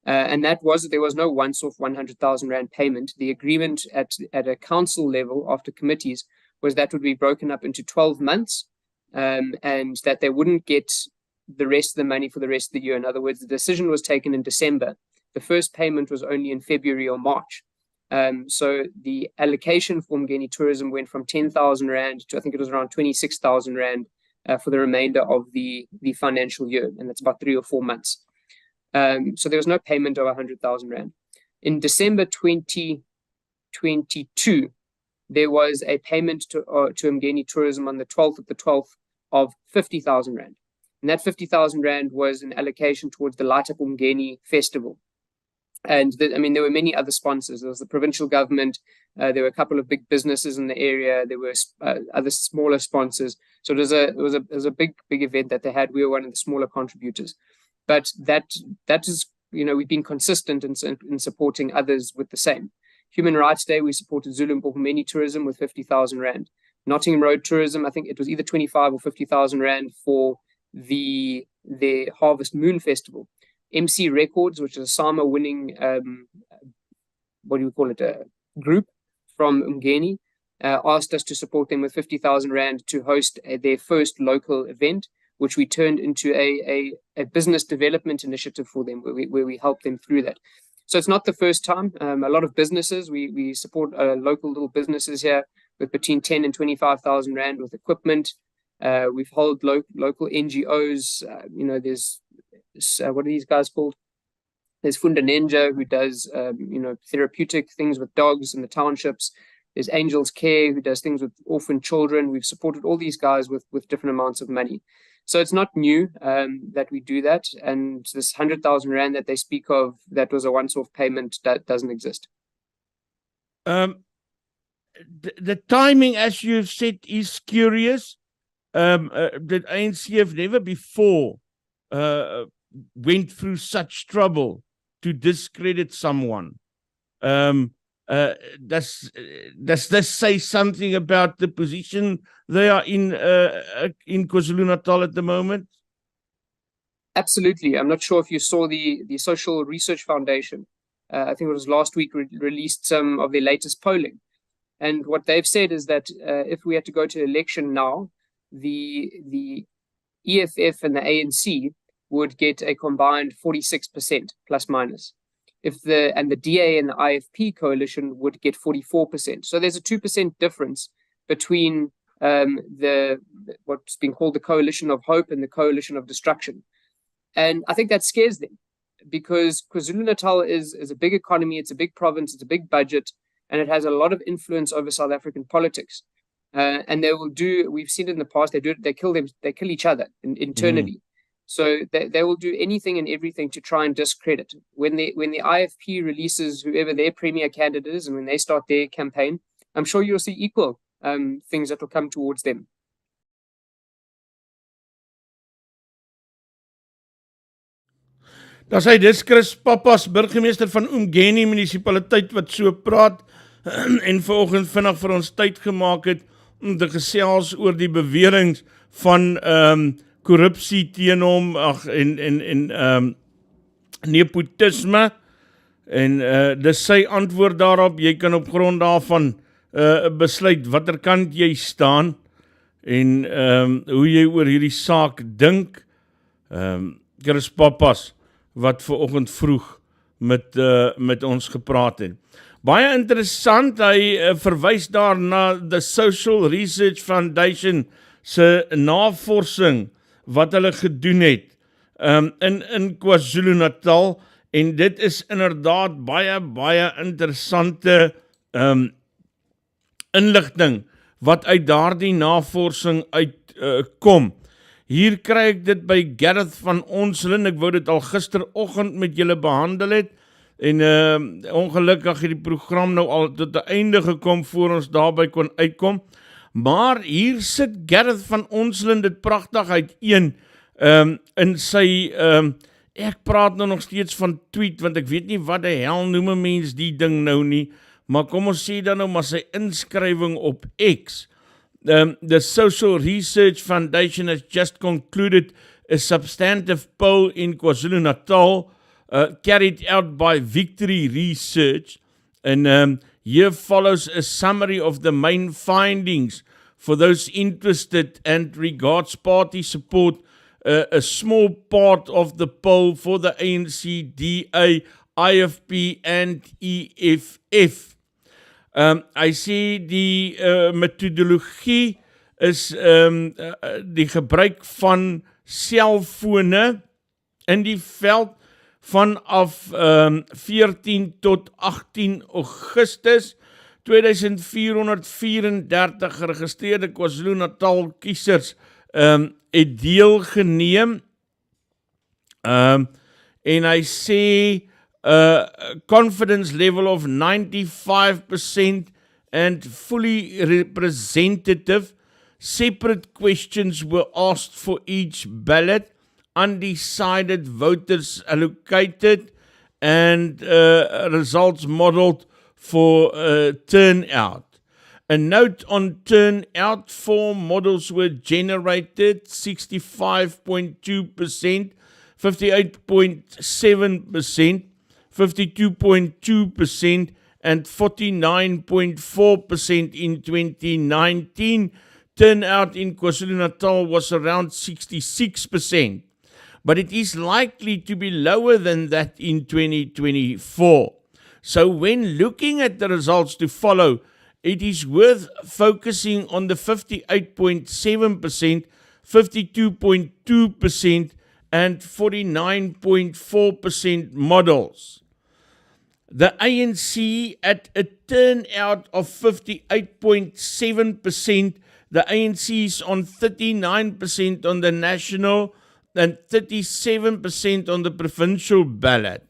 And there was no once-off 100,000 rand payment. The agreement at a council level after committees was that would be broken up into 12 months, and that they wouldn't get the rest of the money for the rest of the year. In other words, the decision was taken in December. The first payment was only in February or March. So the allocation for Ngeni tourism went from 10,000 rand to, I think it was around 26,000 rand for the remainder of the financial year. And that's about 3 or 4 months. So there was no payment of 100,000 rand. In December 2022, there was a payment to Ngeni tourism on the 12th of the 12th of 50,000 rand. And that 50,000 rand was an allocation towards the Light Up Ngeni festival. And there were many other sponsors. There was the provincial government. There were a couple of big businesses in the area. There were other smaller sponsors. So it was a big event that they had. We were one of the smaller contributors. But that is, we've been consistent in supporting others with the same. Human Rights Day, we supported Zulu and Popomeni tourism with 50,000 rand. Nottingham Road tourism, I think it was either 25 or 50,000 rand for the Harvest Moon Festival. MC Records, which is a SAMA winning, group from Ngeni, asked us to support them with 50,000 rand to host their first local event, which we turned into a business development initiative for them, where we help them through that. So it's not the first time. A lot of businesses, we support local little businesses here with between 10 and 25,000 rand with equipment. We've held local NGOs. There's what are these guys called? There's Funda Ninja, who does therapeutic things with dogs in the townships. There's Angels Care, who does things with orphan children. We've supported all these guys with different amounts of money. So it's not new that we do that. And this 100,000 rand that they speak of, that was a once-off payment, that doesn't exist. The timing, as you've said, is curious. That ANC have never before went through such trouble to discredit someone. Does this say something about the position they are in KwaZulu-Natal at the moment? Absolutely. I'm not sure if you saw the Social Research Foundation. I think it was last week released some of their latest polling. And what they've said is that if we had to go to election now, the EFF and the ANC would get a combined 46% plus minus. The DA and the IFP coalition would get 44%. So there's a 2% difference between what's been called the coalition of hope and the coalition of destruction. And I think that scares them, because KwaZulu-Natal is a big economy, it's a big province, it's a big budget, and it has a lot of influence over South African politics. And they will do, we've seen it in the past, they kill each other internally. So they will do anything and everything to try and discredit. When the IFP releases whoever their premier candidate is, and when they start their campaign, I'm sure you'll see equal things that will come towards them. Dan sê dis Chris Pappas, burgemeester van Geen munisipaliteit, wat so praat en vanoggend vinnig vir ons tyd gemaak het om te gesels oor die beweringe van korrupsie teen hom en nepotisme, en dis sy antwoord daarop. Jy kan op grond daarvan besluit watter kant jy staan en hoe jy oor hierdie saak dink. Chris Pappas wat vanoggend vroeg met ons gepraat het. Baie interessant, hy verwys daar na the Social Research Foundation se navorsing wat hulle gedoen het in KwaZulu-Natal, en dit is inderdaad baie interessante inligting wat uit daardie navorsing uitkom. Hier kry ek dit by Gareth van Onslin. Ek wou dit al gisteroggend met julle behandel het, en ongelukkig het die program nou al tot die einde gekom voor ons daarby kon uitkom. Maar hier sit Gareth van Onslin dit pragtig uiteen in sy, ek praat nou nog steeds van tweet, want ek weet nie wat die hel noem 'n mens die ding nou nie, maar kom ons sê dan nou maar sy inskrywing op X. The Social Research Foundation has just concluded a substantive poll in KwaZulu-Natal carried out by Victory Research, and here follows a summary of the main findings for those interested, and regards party support a small part of the poll for the ANC, DA, IFP and EFF. Hy sê die metodologie is die gebruik van selfone in die veld vanaf 14 tot 18 Augustus 2434 geregistreerde KwaZulu-Natal kiesers het deelgeneem, en hy sê confidence level of 95% and fully representative. Separate questions were asked for each ballot, undecided voters allocated, and results modeled for turnout. A note on turnout: 4 models were generated, 65.2%, 58.7%, 52.2% and 49.4% in 2019. Turnout in KwaZulu-Natal was around 66%, but it is likely to be lower than that in 2024. So when looking at the results to follow, it is worth focusing on the 58.7%, 52.2% and 49.4% models. The ANC at a turnout of 58.7%, the ANC is on 39% on the national and 37% on the provincial ballot.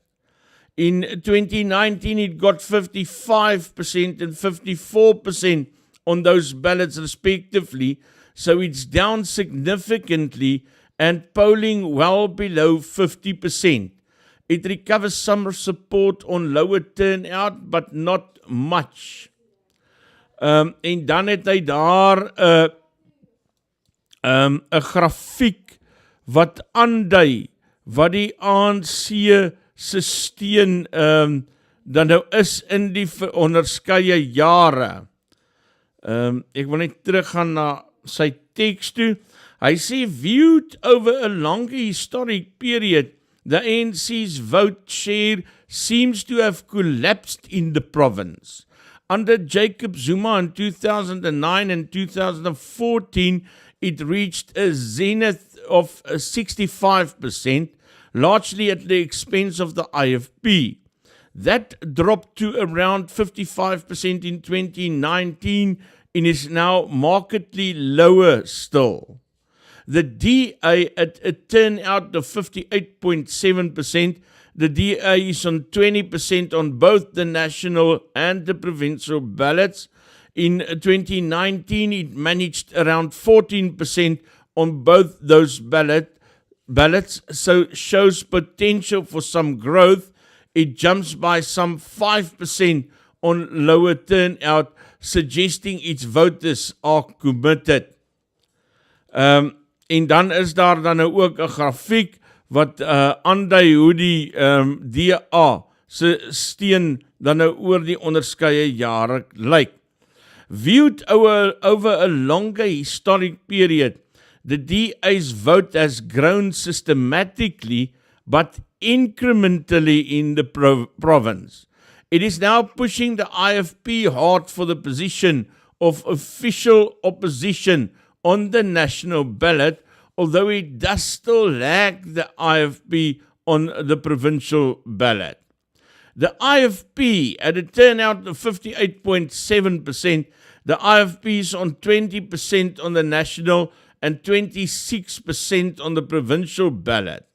In 2019, it got 55% and 54% on those ballots respectively, so it's down significantly and polling well below 50%. It recovers some support on lower turnout, but not much. En dan het hy daar 'n grafiek wat aandui wat die ANC se steun dan nou is in die onderskeie jare. Ek wil net teruggaan na sy teks toe. Hy sê, viewed over a longer historic period, the ANC's vote share seems to have collapsed in the province. Under Jacob Zuma in 2009 and 2014, it reached a zenith of 65%, largely at the expense of the IFP. That dropped to around 55% in 2019 and is now markedly lower still. The DA at a turnout of 58.7%, the DA is on 20% on both the national and the provincial ballots. In 2019, it managed around 14% on both those ballots, so shows potential for some growth. It jumps by some 5% on lower turnout, suggesting its voters are committed. En dan is daar dan ook 'n grafiek wat aandui hoe die DA se steun dan nou oor die onderskeie jare lyk. Viewed over a longer historic period, the DA's vote has grown systematically but incrementally in the province. It is now pushing the IFP hard for the position of official opposition on the national ballot, although it does still lag the IFP on the provincial ballot. The IFP at a turnout of 58.7%, the IFP is on 20% on the national and 26% on the provincial ballot.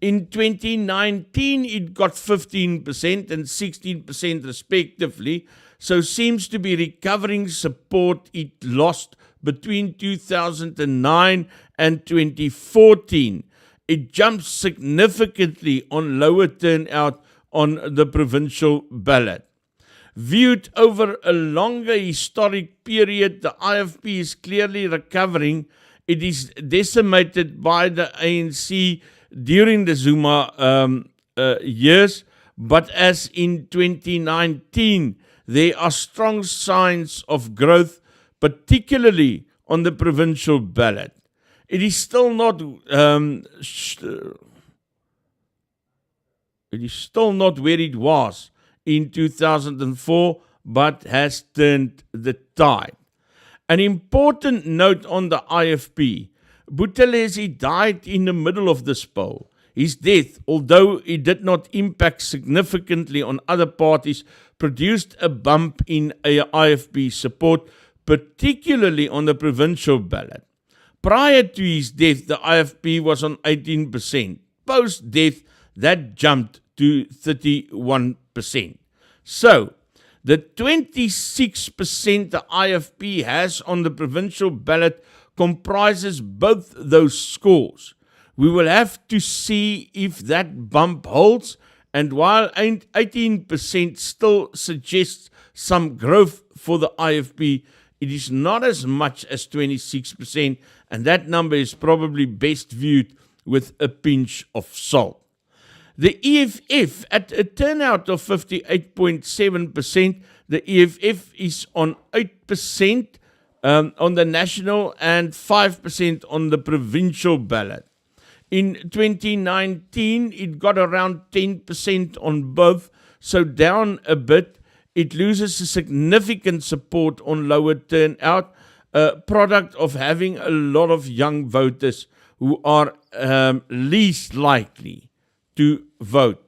In 2019, it got 15% and 16% respectively, so seems to be recovering support it lost between 2009 and 2014. It jumps significantly on lower turnout on the provincial ballot. Viewed over a longer historic period, the IFP is clearly recovering. It is decimated by the ANC during the Zuma years, but as in 2019, there are strong signs of growth, particularly on the provincial ballot. It is still not where it was in 2004, but has turned the tide. An important note on the IFP, Boedels died in the middle of this poll. His death, although it did not impact significantly on other parties, produced a bump in IFP support, particularly on the provincial ballot. Prior to his death, the IFP was on 18%. Post-death, that jumped to 31%. So, the 26% the IFP has on the provincial ballot comprises both those scores. We will have to see if that bump holds, and while 18% still suggests some growth for the IFP, it is not as much as 26%, and that number is probably best viewed with a pinch of salt. The EFF, at a turnout of 58.7%, the EFF is on 8% on the national and 5% on the provincial ballot. In 2019, it got around 10% on both, so down a bit. It loses a significant support on lower turnout, a product of having a lot of young voters who are least likely to vote.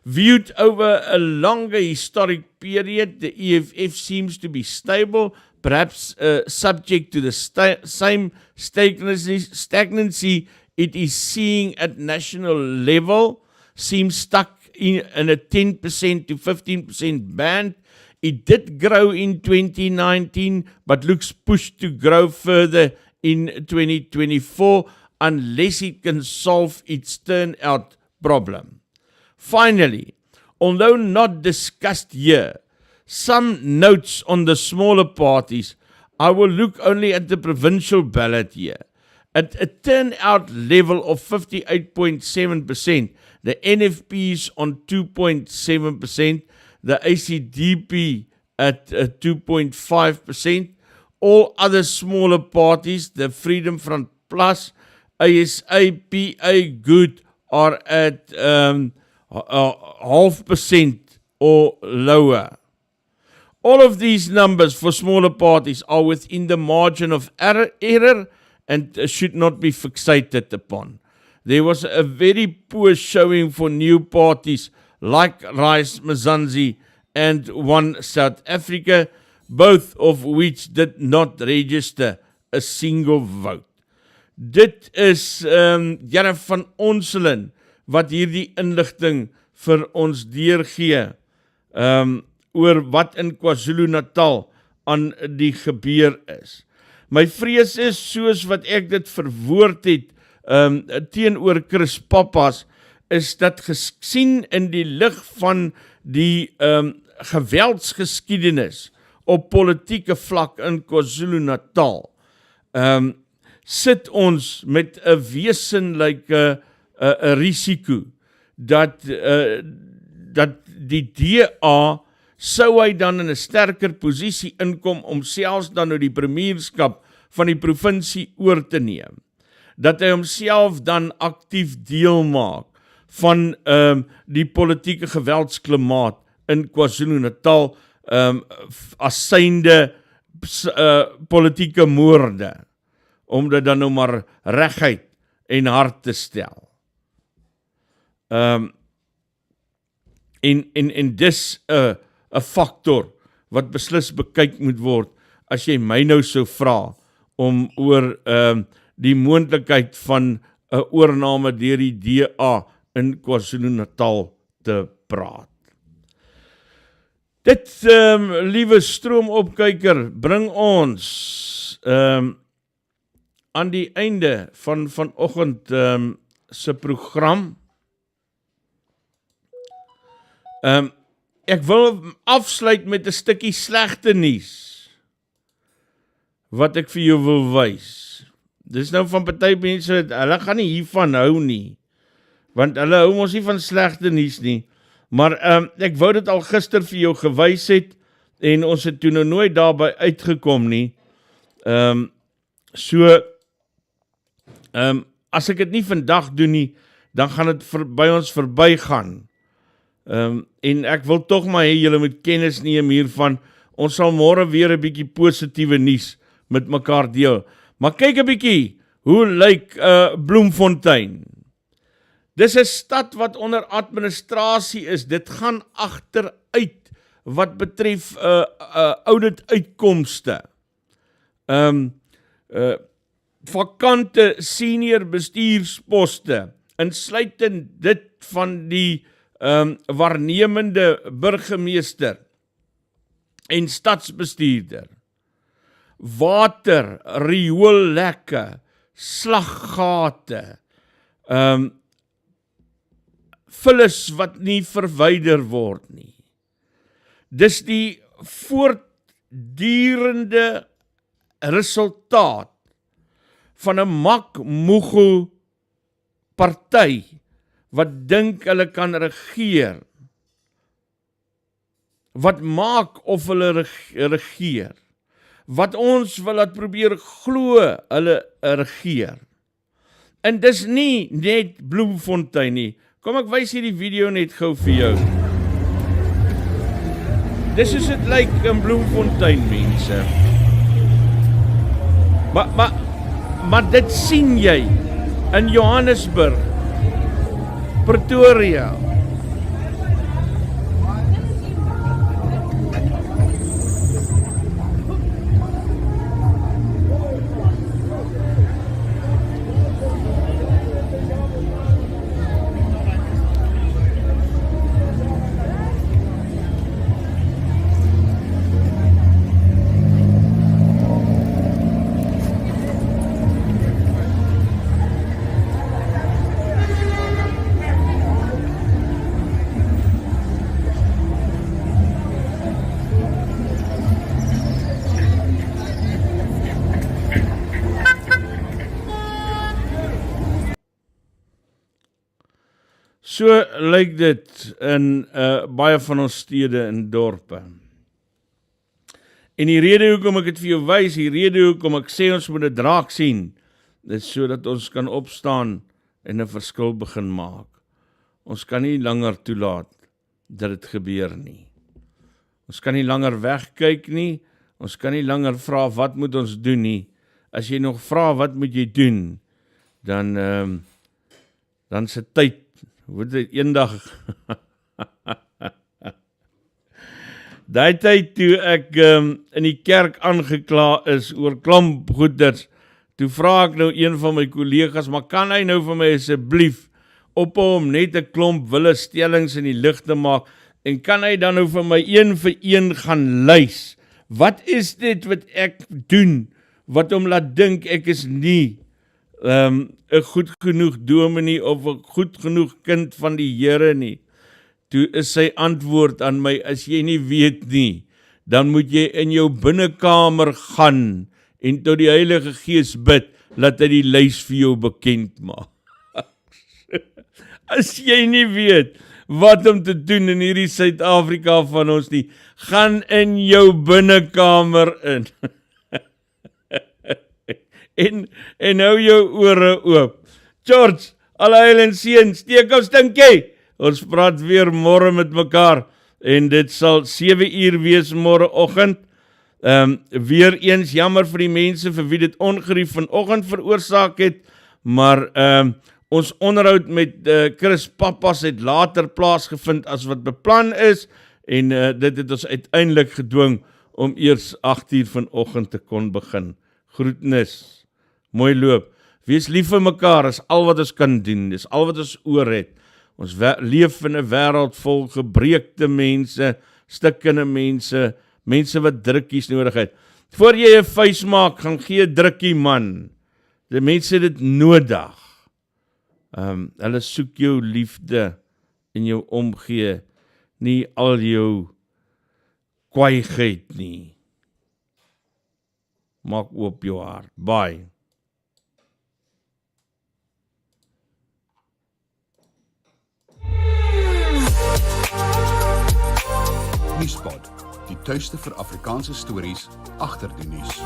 Viewed over a longer historic period, the EFF seems to be stable, perhaps subject to the same stagnancy it is seeing at national level, seems stuck in a 10% to 15% band. It did grow in 2019, but looks pushed to grow further in 2024 unless it can solve its turnout problem. Finally, although not discussed here, some notes on the smaller parties. I will look only at the provincial ballot here. At a turnout level of 58.7%, the NFP is on 2.7%, the ACDP at 2.5%, all other smaller parties, the Freedom Front Plus, ASA, PA, Good, are at 0.5% or lower. All of these numbers for smaller parties are within the margin of error and should not be fixated upon. There was a very poor showing for new parties like Rise Mzansi and One South Africa, both of which did not register a single vote. Dit is Jare van Onselen wat hierdie inligting vir ons deurgee oor wat in KwaZulu-Natal aan die gebeur is. My vrees is, soos wat ek dit verwoord het teenoor Chris Pappas, is dat gesien in die lig van die geweldsgeskiedenis op politieke vlak in KwaZulu-Natal, sit ons met 'n wesenlike risiko dat die DA sou hy dan in 'n sterker posisie inkom om selfs dan nou die premierskap van die provinsie oor te neem. Dat hy homself dan aktief deel maak van die politieke geweldsklimaat in KwaZulu-Natal as synde politieke moorde, om dit dan nou maar regheid en hard te stel. En dis 'n faktor wat beslis bekyk moet word as jy my nou sou vra om oor die moontlikheid van 'n oorname deur die DA in KwaZulu-Natal te praat. Dit, liewe stroomopkyker, bring ons aan die einde van vanoggend se program. Ek wil afsluit met 'n stukkie slegte nuus wat ek vir jou wil wys. Dis nou van party mense, hulle gaan nie hiervan hou nie, want hulle hou mos nie van slegte nuus nie, maar ek wou dit al gister vir jou gewys het, en ons het toe nou nooit daarby uitgekom nie. As ek dit nie vandag doen nie, dan gaan dit by ons verbygaan. En ek wil tog maar hê julle moet kennis neem hiervan. Ons sal môre weer 'n bietjie positiewe nuus met mekaar deel. Maar kyk 'n bietjie, hoe lyk Bloemfontein? Dis 'n stad wat onder administrasie is. Dit gaan agteruit wat betref audit uitkomste. Vakante senior bestuursposte, insluitend dit van die waarnemende burgemeester en stadsbestuurder. Water, rioollekke, slaggate, vullis wat nie verwyder word nie. Dis die voortdurende resultaat van 'n makmoege party wat dink hulle kan regeer, wat maak of hulle regeer, wat ons wil laat probeer glo hulle regeer. En dis nie net Bloemfontein nie. Kom ek wys hierdie video net gou vir jou. Dis is dit lyk in Bloemfontein, mense. Maar dit sien jy in Johannesburg, Pretoria. So lyk dit in baie van ons stede en dorpe. En die rede hoekom ek dit vir jou wys, die rede hoekom ek sê ons moet 'n draak sien, dis sodat ons kan opstaan en 'n verskil begin maak. Ons kan nie langer toelaat dat dit gebeur nie. Ons kan nie langer wegkyk nie, ons kan nie langer vra wat moet ons doen nie. As jy nog vra wat moet jy doen, dan se tyd, word dit eendag daai tyd toe ek in die kerk aangekla is oor klomp goeders, toe vra ek nou een van my kollegas, maar kan hy nou vir my asseblief ophou om net 'n klomp wille stellings in die lig te maak, en kan hy dan nou vir my een vir een gaan lys? Wat is dit wat ek doen, wat hom laat dink ek is nie 'n goed genoeg dominee of 'n goed genoeg kind van die Here nie? Toe is sy antwoord aan my, as jy nie weet nie, dan moet jy in jou binnekamer gaan en tot die Heilige Gees bid, laat hy die lys vir jou bekend maak. As jy nie weet wat om te doen in hierdie Suid-Afrika van ons nie, gaan in jou binnekamer in. en hou jou ore oop. George, alle heil en seën, steek ons dinkie. Ons praat weer môre met mekaar, en dit sal 7 uur wees môreoggend. Weer eens jammer vir die mense vir wie dit ongerief vanoggend veroorsaak het, maar ons onderhoud met Chris Pappas het later plaasgevind as wat beplan is, en dit het ons uiteindelik gedwing om eers 8 uur vanoggend te kon begin. Groetnis, mooi loop, wees lief vir mekaar, is al wat ons kan doen, dis al wat ons oor het. Ons leef in 'n wêreld vol gebreekte mense, stikkende mense, mense wat drukkies nodig het. Voor jy 'n vuis maak, gaan gee 'n drukkie man. Die mense het dit nodig. Hulle soek jou liefde en jou omgee, nie al jou kwaaiheid nie. Maak oop jou hart. Bye. Nuuspod, die tuiste vir Afrikaanse stories agter die nuus.